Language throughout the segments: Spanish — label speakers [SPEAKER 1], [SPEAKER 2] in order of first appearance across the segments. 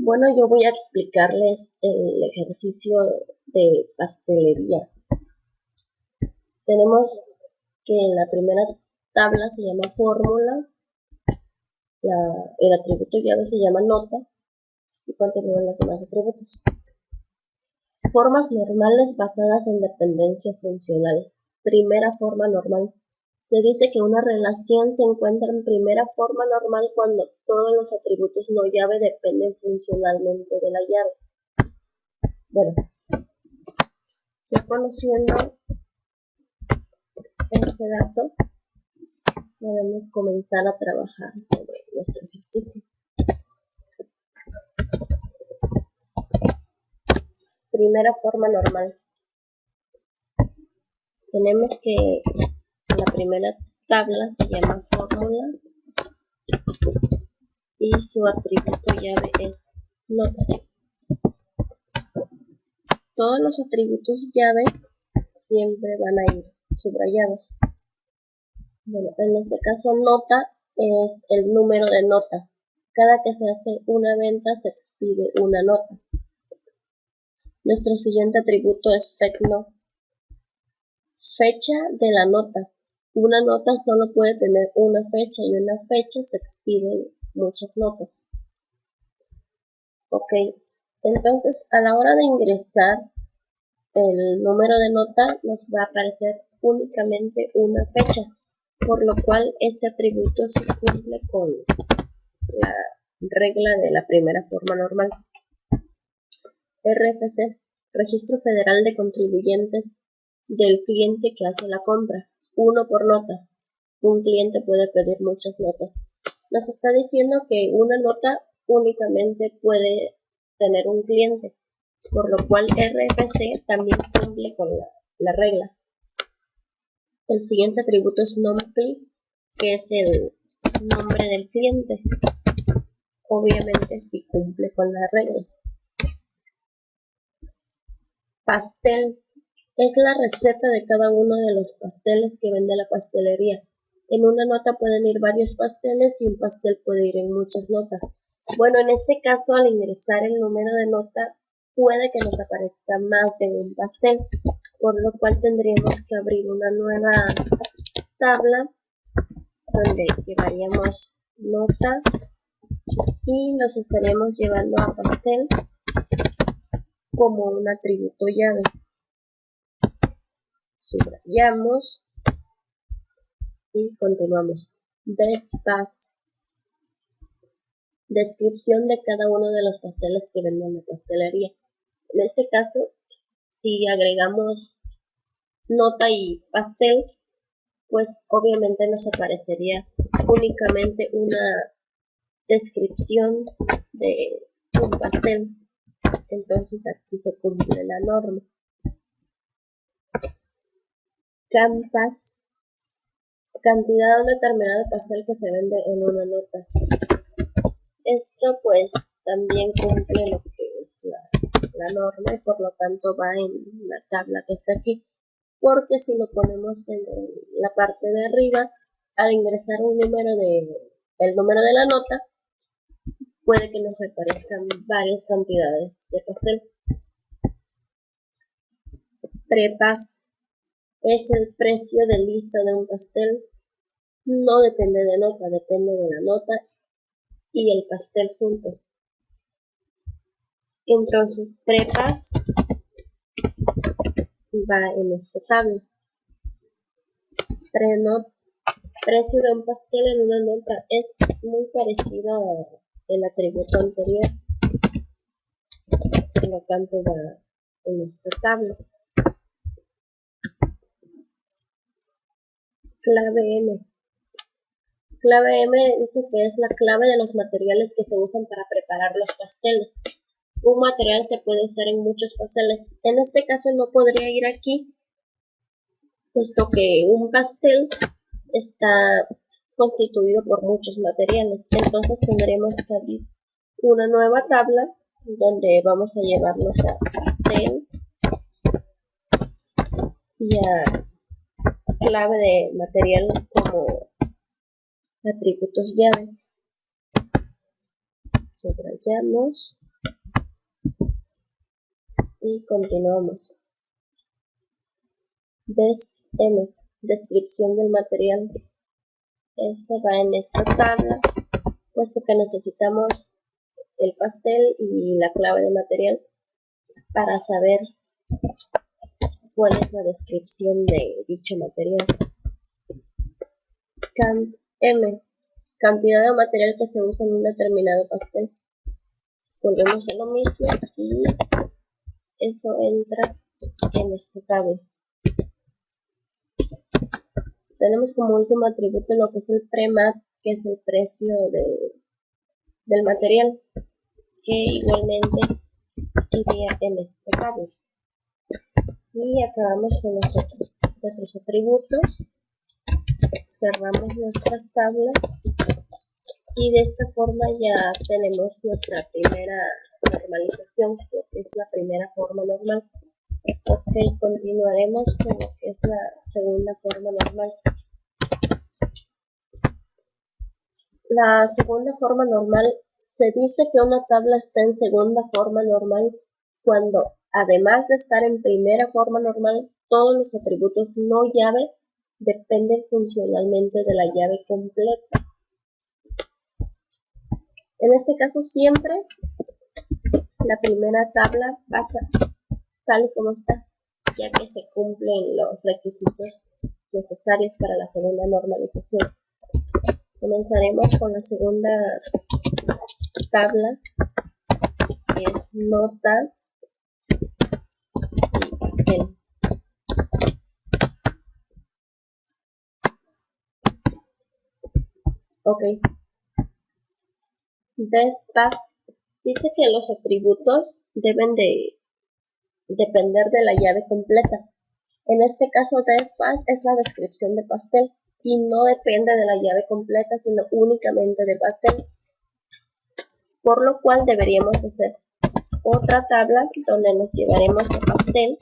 [SPEAKER 1] Bueno, yo voy a explicarles el ejercicio de pastelería. Tenemos que la primera tabla se llama fórmula, el atributo llave se llama nota y continúan los demás atributos. Formas normales basadas en dependencia funcional. Primera forma normal. Se dice que una relación se encuentra en primera forma normal cuando todos los atributos no llave dependen funcionalmente de la llave. Bueno, ya conociendo ese dato, podemos comenzar a trabajar sobre nuestro ejercicio. Primera forma normal. Tenemos que la primera tabla se llama fórmula y su atributo llave es nota. Todos los atributos llave siempre van a ir subrayados. Bueno, en este caso nota es el número de nota. Cada que se hace una venta se expide una nota. Nuestro siguiente atributo es fecno. Fecha de la nota. Una nota solo puede tener una fecha y una fecha se expiden muchas notas. Ok, entonces a la hora de ingresar el número de nota nos va a aparecer únicamente una fecha, por lo cual este atributo se cumple con la regla de la primera forma normal. RFC, Registro Federal de Contribuyentes del cliente que hace la compra. 1 por nota. Un cliente puede pedir muchas notas. Nos está diciendo que una nota únicamente puede tener un cliente, por lo cual RFC también cumple con la regla. El siguiente atributo es nomCli, que es el nombre del cliente. Obviamente sí cumple con la regla. Pastel es la receta de cada uno de los pasteles que vende la pastelería. En una nota pueden ir varios pasteles y un pastel puede ir en muchas notas. Bueno, en este caso, al ingresar el número de nota, puede que nos aparezca más de un pastel, por lo cual tendríamos que abrir una nueva tabla donde llevaríamos nota y nos estaríamos llevando a pastel como un atributo llave. Subrayamos y continuamos. Descripción de cada uno de los pasteles que venden la pastelería. En este caso, si agregamos nota y pastel, pues obviamente nos aparecería únicamente una descripción de un pastel. Entonces aquí se cumple la norma. Campas, cantidad determinada de pastel que se vende en una nota. Esto pues también cumple lo que es la norma y por lo tanto va en la tabla que está aquí, porque si lo ponemos en la parte de arriba, al ingresar el número de la nota, puede que nos aparezcan varias cantidades de pastel. Prepas es el precio de lista de un pastel. No depende de nota, depende de la nota y el pastel juntos. Entonces, prepas va en esta tabla. Precio de un pastel en una nota es muy parecido al atributo anterior, por lo tanto va en esta tabla. Clave M. Clave M dice que es la clave de los materiales que se usan para preparar los pasteles. Un material se puede usar en muchos pasteles. En este caso no podría ir aquí, puesto que un pastel está constituido por muchos materiales. Entonces tendremos que abrir una nueva tabla donde vamos a llevarnos a pastel y a clave de material como atributos llave. Subrayamos y continuamos. Des-M, descripción del material. Este va en esta tabla, puesto que necesitamos el pastel y la clave de material para saber cuál es la descripción de dicho material. Cant-M, cantidad de material que se usa en un determinado pastel. Volvemos a lo mismo y eso entra en esta tabla. Tenemos como último atributo lo que es el premat, que es el precio del material, que igualmente iría en esta tabla. Y acabamos con nuestros atributos, cerramos nuestras tablas y de esta forma ya tenemos nuestra primera normalización, que es la primera forma normal. Ok, continuaremos con lo que es la segunda forma normal. La segunda forma normal, se dice que una tabla está en segunda forma normal cuando, además de estar en primera forma normal, todos los atributos no llave dependen funcionalmente de la llave completa. En este caso siempre la primera tabla pasa tal y como está, ya que se cumplen los requisitos necesarios para la segunda normalización. Comenzaremos con la segunda tabla, que es nota y pastel. Ok. Despas dice que los atributos deben de depender de la llave completa. En este caso, despas es la descripción de pastel y no depende de la llave completa, sino únicamente de pastel. Por lo cual deberíamos hacer otra tabla donde nos llevaremos a pastel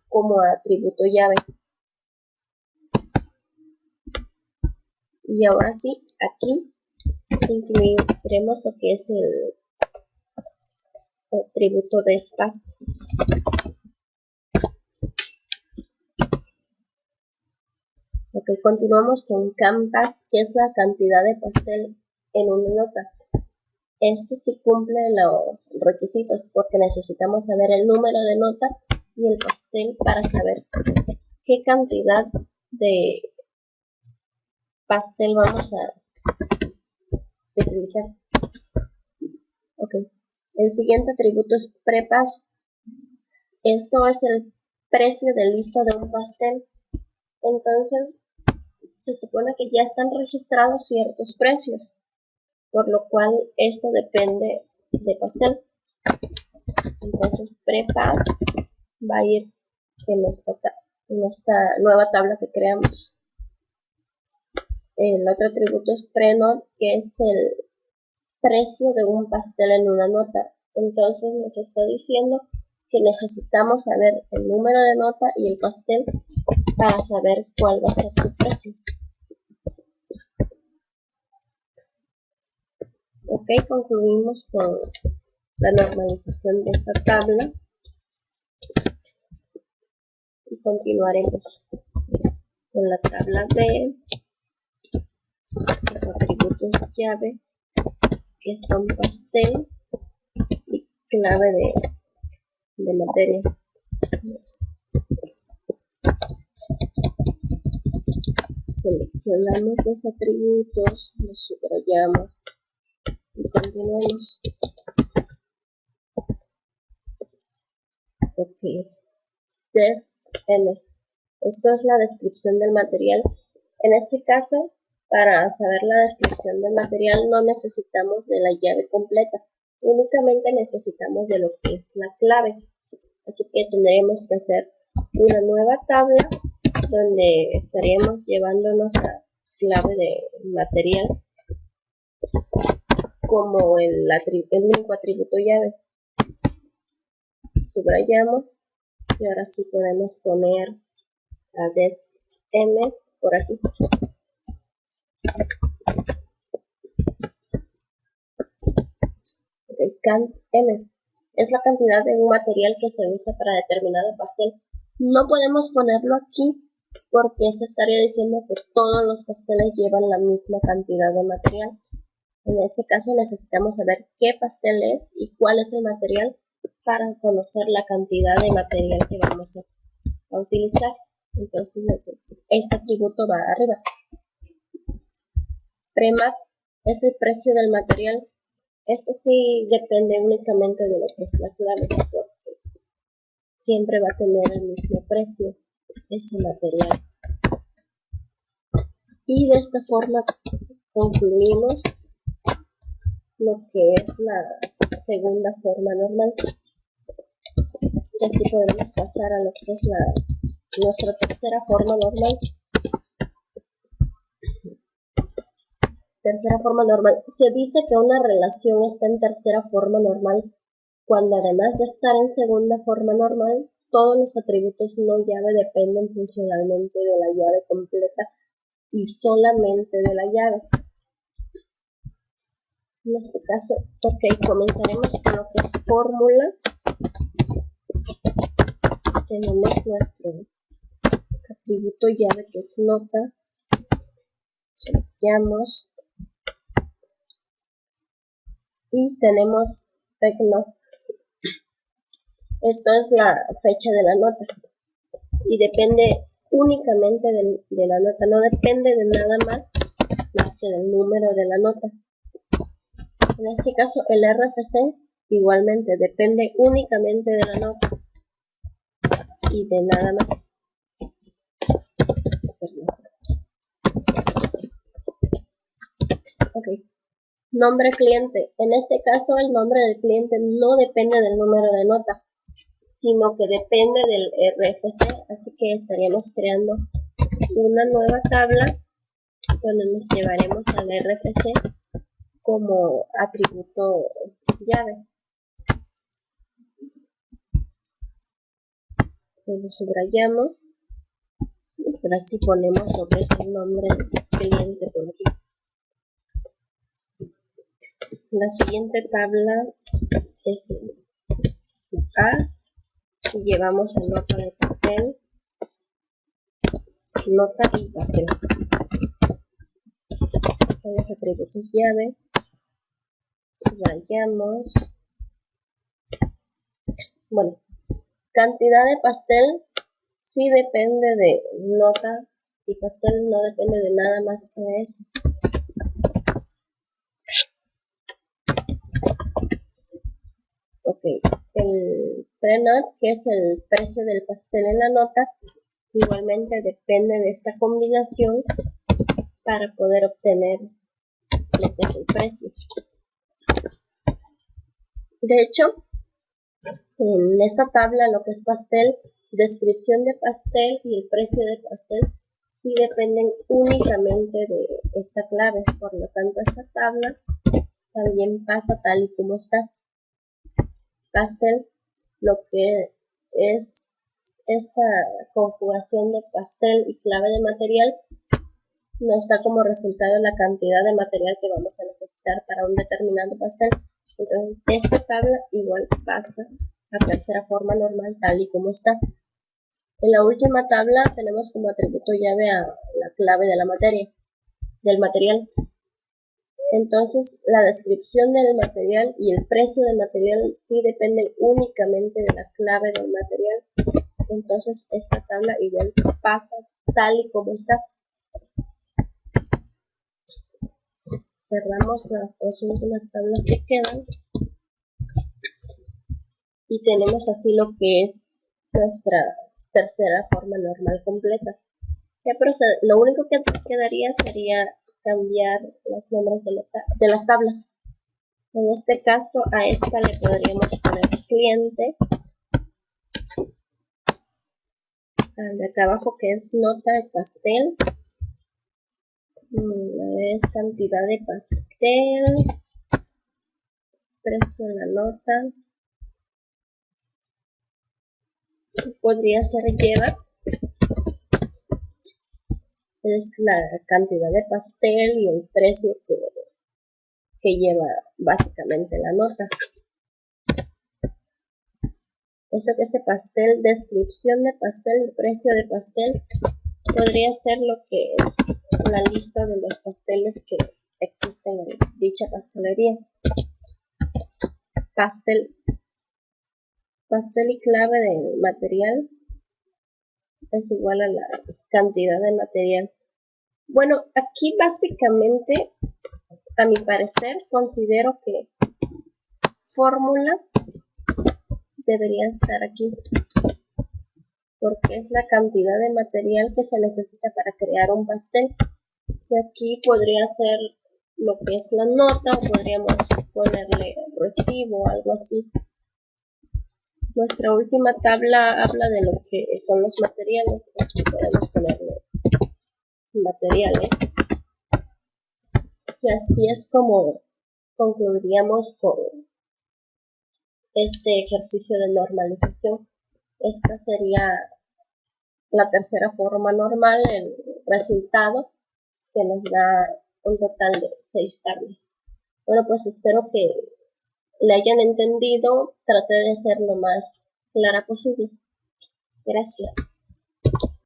[SPEAKER 1] como atributo llave. Y ahora sí, aquí incluiremos lo que es el atributo despas. Ok, continuamos con canvas, que es la cantidad de pastel en una nota. Esto sí cumple los requisitos porque necesitamos saber el número de nota y el pastel para saber qué cantidad de pastel vamos a utilizar. Ok, el siguiente atributo es prepas. Esto es el precio de lista de un pastel. Entonces se supone que ya están registrados ciertos precios, por lo cual esto depende de pastel. Entonces prepas va a ir en esta nueva tabla que creamos. El otro atributo es prenot, que es el precio de un pastel en una nota. Entonces nos está diciendo que necesitamos saber el número de nota y el pastel para saber cuál va a ser su precio. Ok, concluimos con la normalización de esa tabla y continuaremos con la tabla B, los atributos llave, que son pastel y clave de materia. Seleccionamos los atributos, los subrayamos y continuamos. Ok, Des-M. Esto es la descripción del material. En este caso, para saber la descripción del material no necesitamos de la llave completa, únicamente necesitamos de lo que es la clave. Así que tendremos que hacer una nueva tabla donde estaríamos llevándonos la clave de material como el único atributo llave. Subrayamos y ahora sí podemos poner a Des-M por aquí. Ok, Cant-M. es la cantidad de un material que se usa para determinado pastel. No podemos ponerlo aquí porque eso estaría diciendo que todos los pasteles llevan la misma cantidad de material. En este caso necesitamos saber qué pastel es y cuál es el material para conocer la cantidad de material que vamos a utilizar. Entonces este atributo va arriba. Premat es el precio del material. Esto sí depende únicamente de lo que es la clave, porque siempre va a tener el mismo precio ese material. Y de esta forma concluimos lo que es la segunda forma normal. Y así podremos pasar a lo que es nuestra tercera forma normal. Tercera forma normal. Se dice que una relación está en tercera forma normal cuando, además de estar en segunda forma normal, todos los atributos no llave dependen funcionalmente de la llave completa y solamente de la llave. En este caso, comenzaremos con lo que es fórmula. Tenemos nuestro atributo llave, que es nota. Seleccionamos y tenemos pecno. Esto es la fecha de la nota y depende únicamente de la nota, no depende de nada más que del número de la nota. En este caso el RFC igualmente depende únicamente de la nota y de nada más. Nombre cliente. En este caso el nombre del cliente no depende del número de nota, sino que depende del RFC, así que estaríamos creando una nueva tabla donde nos llevaremos al RFC como atributo llave. Lo subrayamos, pero así ponemos lo que es el nombre del cliente por aquí. La siguiente tabla es A y llevamos a nota de pastel, nota y pastel. Son los atributos llave. Subrayamos. Bueno, cantidad de pastel sí depende de nota y pastel no depende de nada más que de eso. El pre-not, que es el precio del pastel en la nota, igualmente depende de esta combinación para poder obtener lo que es el precio. De hecho, en esta tabla lo que es pastel, descripción de pastel y el precio de pastel sí dependen únicamente de esta clave, por lo tanto esta tabla también pasa tal y como está. Pastel, lo que es esta conjugación de pastel y clave de material, nos da como resultado la cantidad de material que vamos a necesitar para un determinado pastel. Entonces esta tabla igual pasa a tercera forma normal tal y como está. En la última tabla tenemos como atributo llave a la clave de la materia, del material. Entonces la descripción del material y el precio del material sí dependen únicamente de la clave del material. Entonces esta tabla igual pasa tal y como está. Cerramos las dos últimas tablas que quedan y tenemos así lo que es nuestra tercera forma normal completa. Lo único que quedaría sería cambiar los nombres de las tablas. En este caso a esta le podríamos poner cliente, al de acá abajo que es nota de pastel, es cantidad de pastel, precio de la nota, podría ser lleva, es la cantidad de pastel y el precio que lleva básicamente la nota. Eso que es pastel, descripción de pastel, precio de pastel, podría ser lo que es la lista de los pasteles que existen en dicha pastelería. Pastel y clave de material es igual a la cantidad de material. Bueno, aquí básicamente, a mi parecer, considero que fórmula debería estar aquí, porque es la cantidad de material que se necesita para crear un pastel. Y aquí podría ser lo que es la nota, o podríamos ponerle recibo o algo así. Nuestra última tabla habla de lo que son los materiales, así podemos ponerle materiales. Y así es como concluiríamos con este ejercicio de normalización. Esta sería la tercera forma normal, el resultado que nos da un total de 6 tablas. Bueno, pues espero que le hayan entendido. Traté de ser lo más clara posible. Gracias.